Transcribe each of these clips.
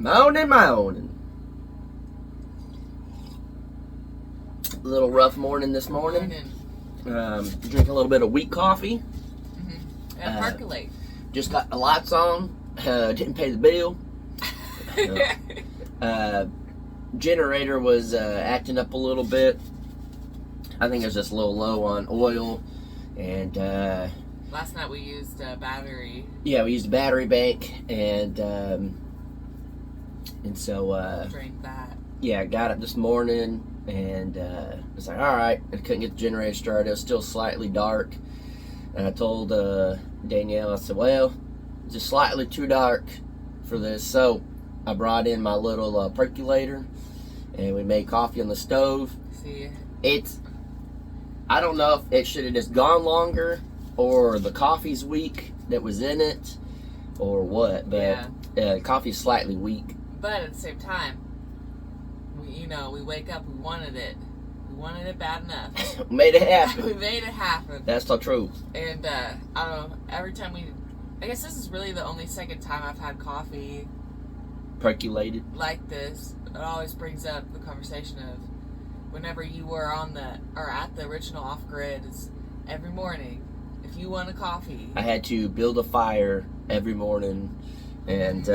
Moaning. A little rough morning this morning. Drink a little bit of wheat coffee. And percolate. Just got the lights on. Didn't pay the bill. Generator was acting up a little bit. I think it was just a little low on oil. And last night we used a battery. Yeah, we used a battery bank, and so drained that. Yeah, I got up this morning and was like, all right. I couldn't get the generator started. It was still slightly dark, and I told Danielle, I said, well, it's just slightly too dark for this. So I brought in my little percolator, and we made coffee on the stove. See, I don't know if it should have just gone longer, or the coffee's weak that was in it, or what. But coffee's slightly weak. But at the same time, we wake up, we wanted it. We wanted it bad enough. We made it happen. We made it happen. That's the truth. And I don't know, every time I guess this is really the only second time I've had coffee percolated like this. It always brings up the conversation of whenever you were at the original Off Grid, every morning, if you want a coffee. I had to build a fire every morning and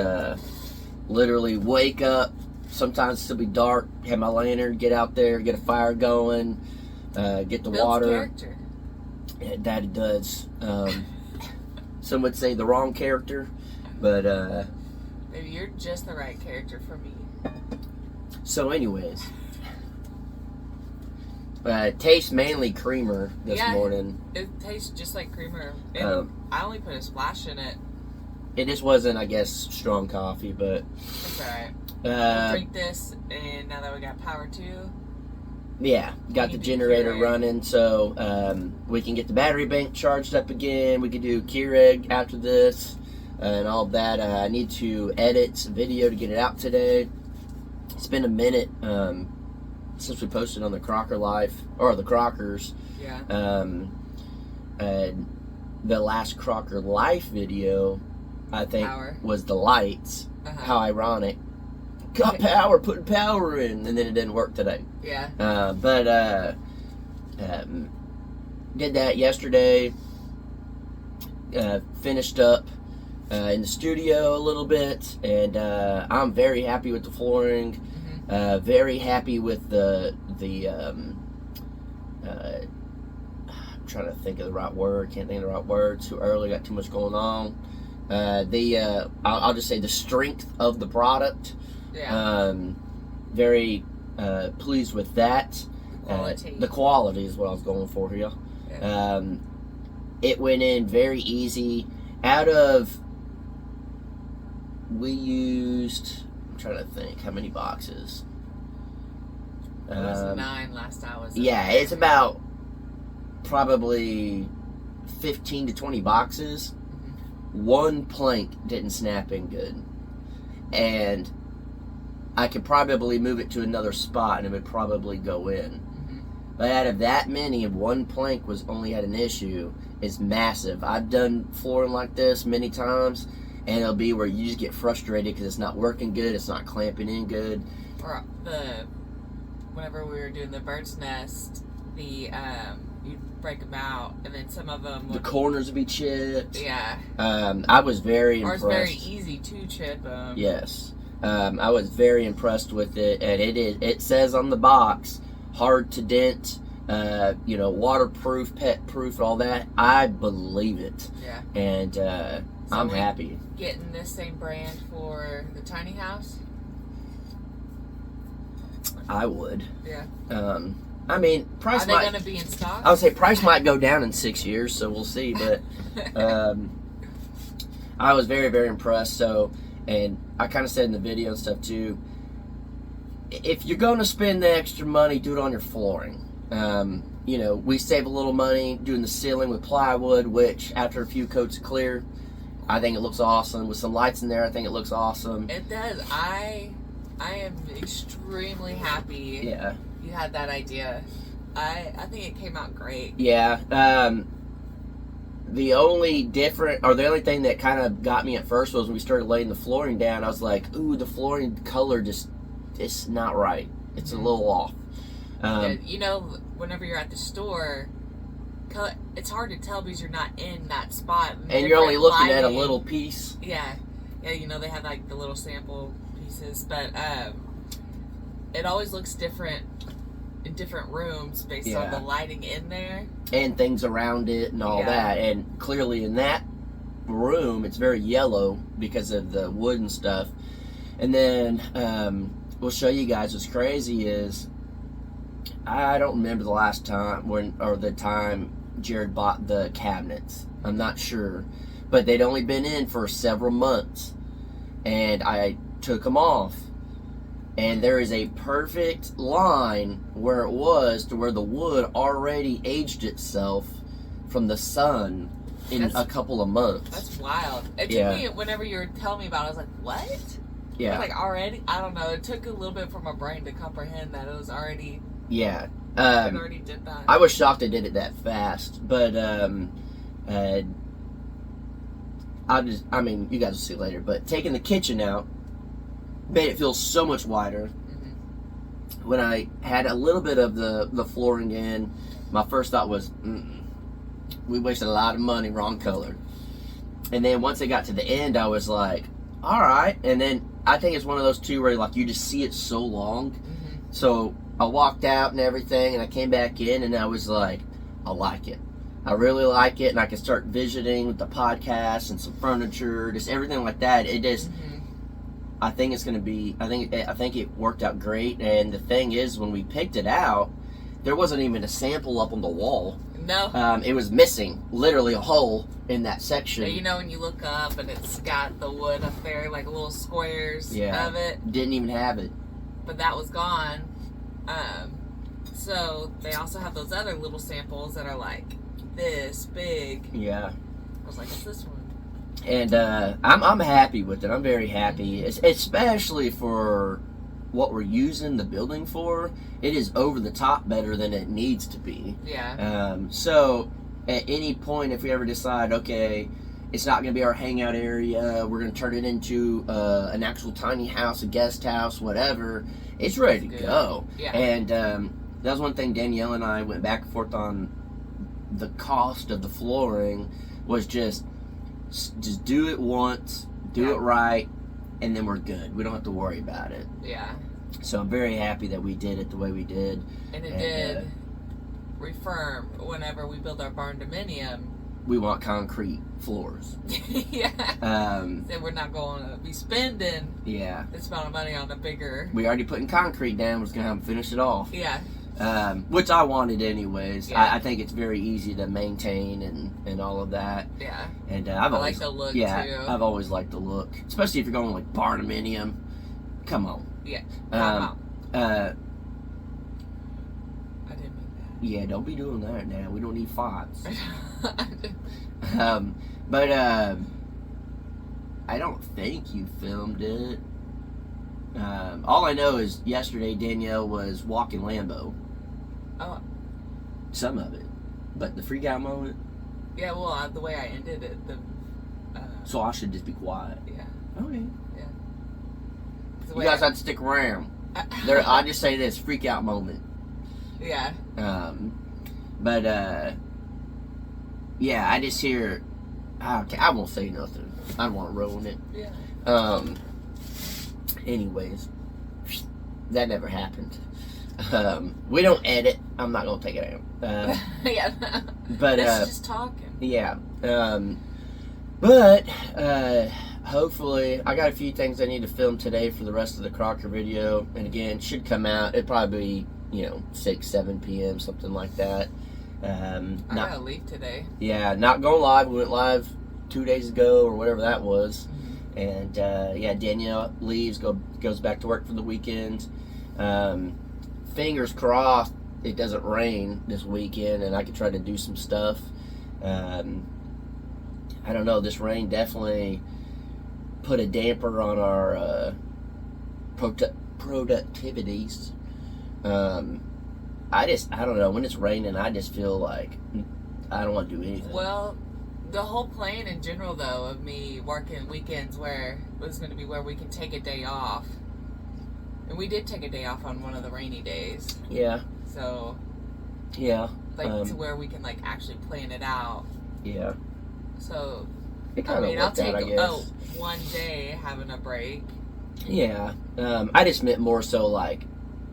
literally wake up. Sometimes it'll be dark, have my lantern, get out there, get a fire going, get the water. Character. Yeah, Daddy does. Some would say the wrong character, but maybe you're just the right character for me. So anyways, tastes mainly creamer this morning. It tastes just like creamer. I only put a splash in it. It just wasn't, I guess, strong coffee, but it's alright. We'll drink this, and now that we got power too. Yeah, got the generator running, so we can get the battery bank charged up again. We can do Keurig after this and all of that. I need to edit a video to get it out today. It's been a minute since we posted on the Crocker Life, or the Crockers. Yeah. The last Crocker Life video, I think, was the lights. How ironic. Got power, putting power in, and then it didn't work today. Yeah. But did that yesterday. Finished up in the studio a little bit, and I'm very happy with the flooring. Very happy with the I'm trying to think of the right word. Can't think of the right word. Too early. Got too much going on. I'll just say the strength of the product. Yeah. Very pleased with that. Quality. The quality is what I was going for here. Yeah. It went in very easy. We used, I'm trying to think how many boxes. It was 9 last I was. Yeah, it's about probably 15 to 20 boxes. One plank didn't snap in good, and I could probably move it to another spot and it would probably go in. But out of that many, if one plank only had an issue, it's massive. I've done flooring like this many times, and it'll be where you just get frustrated because it's not working good, it's not clamping in good. Or whenever we were doing the bird's nest, you'd break them out, and then some of them the corners would be chipped. Yeah. I was very impressed. Or it's very easy to chip them. Yes. I was very impressed with it, and it says on the box, hard to dent, waterproof, pet proof, all that. I believe it. Yeah. And so I'm happy. Getting this same brand for the tiny house? I would. Yeah. I mean, price Are they going to be in stock? I would say price might go down in 6 years, so we'll see. But I was very, very impressed. So, and I kind of said in the video and stuff too, if you're going to spend the extra money, do it on your flooring. We save a little money doing the ceiling with plywood, which after a few coats of clear, I think it looks awesome. With some lights in there, I think it looks awesome. It does. I am extremely happy. Yeah. You had that idea. I think it came out great. Yeah. The only thing that kind of got me at first was when we started laying the flooring down. I was like, ooh, the flooring color it's not right. It's a little off. Yeah, whenever you're at the store, it's hard to tell because you're not in that spot. And you're only looking at a little piece. Yeah, they have like the little sample pieces, but it always looks different in different rooms based on the lighting in there and things around it and all that. And clearly in that room it's very yellow because of the wood and stuff. And then we'll show you guys what's crazy is I don't remember the last time the time Jared bought the cabinets. I'm not sure, but they'd only been in for several months, and I took them off. And there is a perfect line where it was to where the wood already aged itself from the sun in a couple of months. That's wild. It took me, whenever you were telling me about it, I was like, what? Yeah. I was like, already? I don't know. It took a little bit for my brain to comprehend that it was already... Yeah. It already did that. I was shocked they did it that fast. But, you guys will see later. But taking the kitchen out made it feel so much wider. Mm-hmm. When I had a little bit of the flooring in, my first thought was, we wasted a lot of money, wrong color. And then once it got to the end, I was like, all right. And then I think it's one of those two where like you just see it so long. Mm-hmm. So I walked out and everything, and I came back in, and I was like, I like it. I really like it, and I can start visiting with the podcast and some furniture, just everything like that. It just... Mm-hmm. I think it's going to be, I think it worked out great. And the thing is, when we picked it out, there wasn't even a sample up on the wall. No. It was missing literally a hole in that section. So, when you look up and it's got the wood up there, like little squares of it. Didn't even have it. But that was gone. So they also have those other little samples that are like this big. Yeah. I was like, what's this one? And I'm happy with it. I'm very happy, especially for what we're using the building for. It is over the top better than it needs to be. Yeah. So at any point, if we ever decide, okay, it's not going to be our hangout area, we're going to turn it into an actual tiny house, a guest house, whatever, it's ready to go. Yeah. And that was one thing Danielle and I went back and forth on. The cost of the flooring was just do it once, do it right, and then we're good. We don't have to worry about it. Yeah. So I'm very happy that we did it the way we did. And it did reaffirm whenever we build our barn dominium. We want concrete floors. Yeah. So we're not going to be spending this amount of money on a bigger... We already putting concrete down. We're just going to have them finish it off. Yeah. Which I wanted anyways. Yeah. I think it's very easy to maintain and all of that. Yeah. And I like the look too. I've always liked the look, especially if you're going like barnuminium. Come on. Yeah. I didn't mean that. Yeah, don't be doing that now. We don't need fights. But I don't think you filmed it. All I know is yesterday Danielle was walking Lambo. Oh. Some of it. But the freak out moment? Yeah, well, the way I ended it, so I should just be quiet? Yeah. Okay. Yeah. You guys have to stick around. I just say this, freak out moment. Yeah. But, yeah, I just hear... I won't say nothing. I don't want to ruin it. Yeah. Anyways, that never happened. We don't edit. I'm not gonna take it out. Yeah. But that's just talking. Yeah. But hopefully, I got a few things I need to film today for the rest of the Crocker video, and again, should come out. It'd probably be 6, 7 p.m. something like that. I gotta leave today. Yeah, not going live. We went live 2 days ago or whatever that was. And Danielle leaves, goes back to work for the weekend. Fingers crossed it doesn't rain this weekend, and I can try to do some stuff. I don't know. This rain definitely put a damper on our productivities. I don't know. When it's raining, I just feel like I don't want to do anything. Well, The whole plan in general, though, of me working weekends where it was going to be where we can take a day off. And we did take a day off on one of the rainy days. Yeah. So, Yeah. like, to where we can, like, actually plan it out. Yeah. So, It I kind of mean, I'll worked out, I take guess. one day having a break. Yeah. I just meant more so like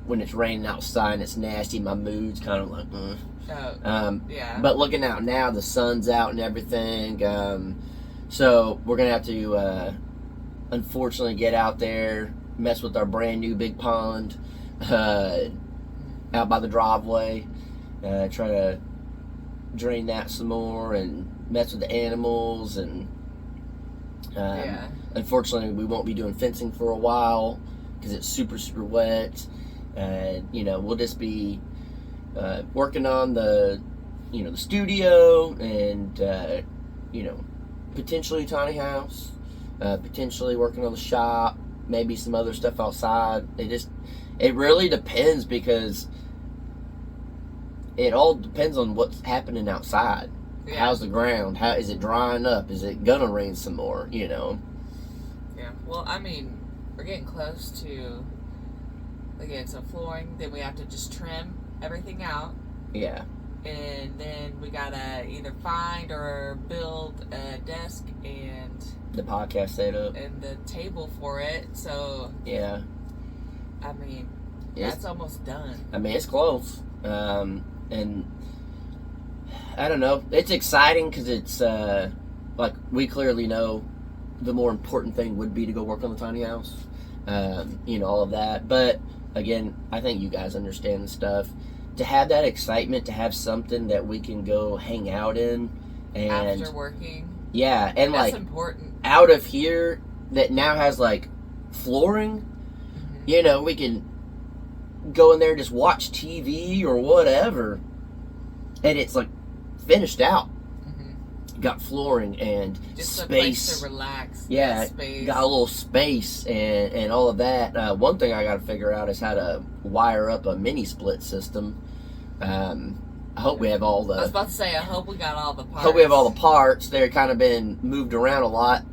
when it's raining outside and it's nasty, my mood's kind of like, Yeah. But looking out now, the sun's out and everything. So we're going to have to, unfortunately, get out there, mess with our brand new big pond out by the driveway, try to drain that some more and mess with the animals. And Yeah. unfortunately, we won't be doing fencing for a while because it's super, super wet. And, we'll just be working on the studio and, potentially tiny house, potentially working on the shop, maybe some other stuff outside. It really depends because it all depends on what's happening outside. Yeah. How's the ground? How is it drying up? Is it gonna rain some more? Yeah. Well, I mean, we're getting close to, again, so flooring, then we have to just trim everything out. Yeah. And then we gotta either find or build a desk and The podcast setup. and the table for it. So, Yeah. I mean, It's- that's almost done. I mean, it's close. And I don't know. It's exciting because it's like we clearly know the more important thing would be to go work on the tiny house. All of that. But again, I think you guys understand the stuff. To have that excitement, to have something that we can go hang out in, and After working, yeah, and that's like important. out of here that now has like flooring. Mhm. We can go in there and just watch TV or whatever, and it's like finished out. Mhm. Got flooring and Just a space. place to relax. Yeah, Space. got a little space and all of that. One thing I got to figure out is how to wire up a mini split system. I hope we have all I was the. about to say, I hope we got all the parts. Hope we have all the parts. They're kind of been moved around a lot,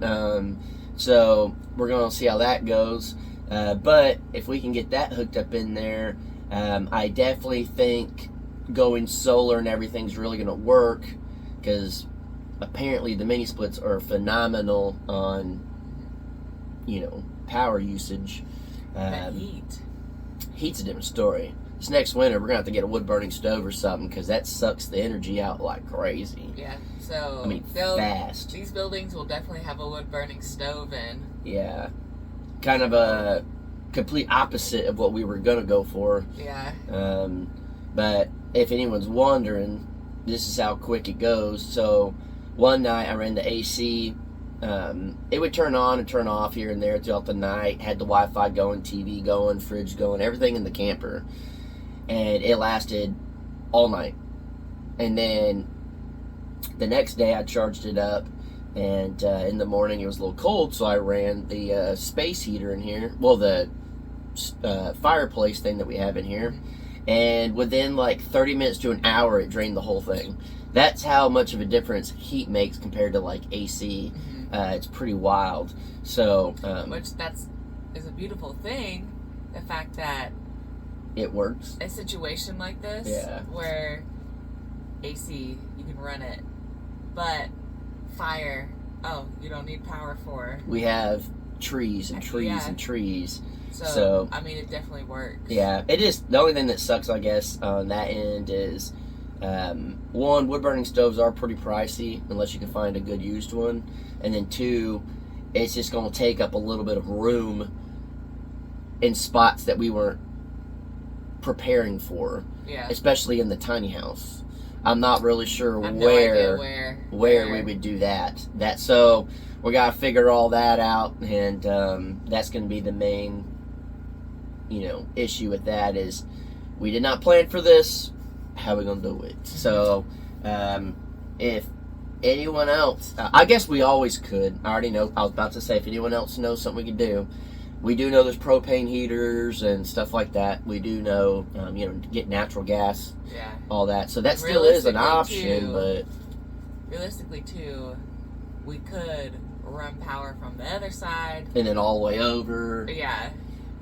so we're gonna see how that goes. But if we can get that hooked up in there, I definitely think going solar and everything's really gonna work because apparently the mini splits are phenomenal on power usage. That heat. Heat's a different story. This next winter we're gonna have to get a wood burning stove or something because that sucks the energy out like crazy. Yeah. So I mean, fast. these buildings will definitely have a wood burning stove in. Yeah, kind of a complete opposite of what we were gonna go for. Yeah. But if anyone's wondering, this is how quick it goes. So one night I ran the AC. It would turn on and turn off here and there throughout the night. Had the Wi-Fi going, TV going, fridge going, everything in the camper. And it lasted all night. And then the next day I charged it up. And in the morning it was a little cold, so I ran the space heater in here. Well, the fireplace thing that we have in here. And within like 30 minutes to an hour, it drained the whole thing. That's how much of a difference heat makes compared to like AC. It's pretty wild. So, Which is a beautiful thing. The fact that it works. a situation like this, Yeah. where AC, you can run it, but fire, you don't need power for. We have trees and trees Yeah. and trees. So, So- I mean, it definitely works. Yeah, it is. The only thing that sucks, I guess, on that end is one, wood burning stoves are pretty pricey unless you can find a good used one, and then two, it's just going to take up a little bit of room in spots that we weren't preparing for, Yeah. especially in the tiny house. I'm not really sure I have no idea where where we would do that. So we gotta figure all that out, and that's gonna be the main, issue with that is we did not plan for this. How are we gonna do it? So if anyone else, I guess we always could. I already know. I was about to say if anyone else knows something we could do. We do know there's propane heaters and stuff like that. We do know, get natural gas, Yeah. all that. So that still is an option, Realistically, but realistically, too, we could run power from the other side. And then all the way over. Yeah.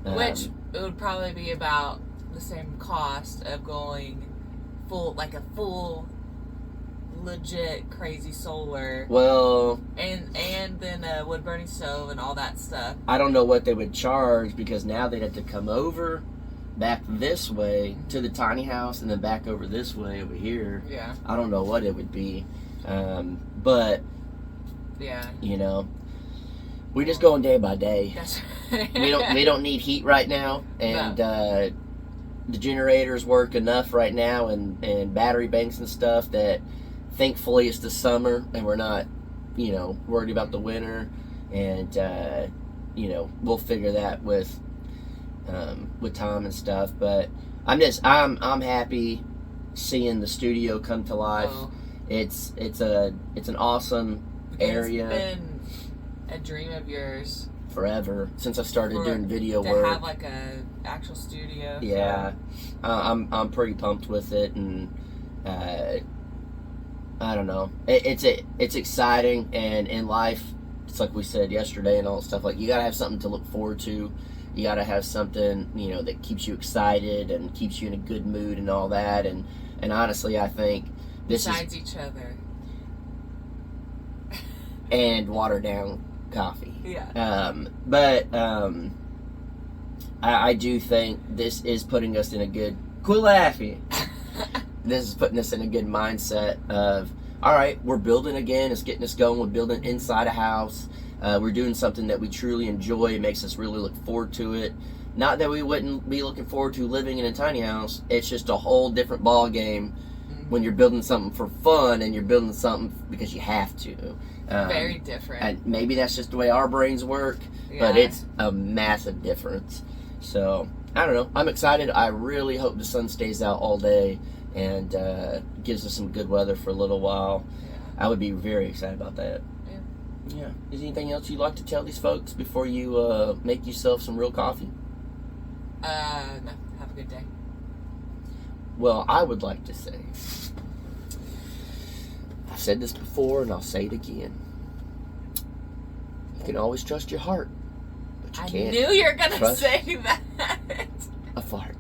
Which it would probably be about the same cost of going full, like a full, legit, crazy solar. Well, And then a wood burning stove and all that stuff. I don't know what they would charge because now they'd have to come over, back this way to the tiny house, and then back over this way over here. Yeah. I don't know what it would be, but Yeah. you know, we're just going day by day. That's We don't need heat right now, and the generators work enough right now, and battery banks and stuff that thankfully it's the summer and we're not, you know, worried about the winter, and you know, we'll figure that with time and stuff. But I'm happy seeing the studio come to life. Oh. It's an awesome area. It's been a dream of yours forever since I started doing video to work. have like a actual studio. Yeah, I'm pretty pumped with it, and I don't know. It's exciting, and in life, it's like we said yesterday and all that stuff. Like, you gotta have something to look forward to. You gotta have something, you know, that keeps you excited and keeps you in a good mood and all that. And honestly, I think this Besides each other. and watered down coffee. Yeah. I do think this is putting us in a good. Quit laughing. This is putting us in a good mindset of, all right, we're building again. It's getting us going. We're building inside a house. We're doing something that we truly enjoy. It makes us really look forward to it. Not that we wouldn't be looking forward to living in a tiny house. It's just a whole different ball game when you're building something for fun and you're building something because you have to. Very different. And maybe that's just the way our brains work, but it's a massive difference. So, I don't know. I'm excited. I really hope the sun stays out all day and gives us some good weather for a little while. Yeah. I would be very excited about that. Yeah. Is there anything else you'd like to tell these folks before you make yourself some real coffee? No. Have a good day. Well, I would like to say, I've said this before and I'll say it again. You can always trust your heart, but you can't I knew you were going to trust say that. a fart.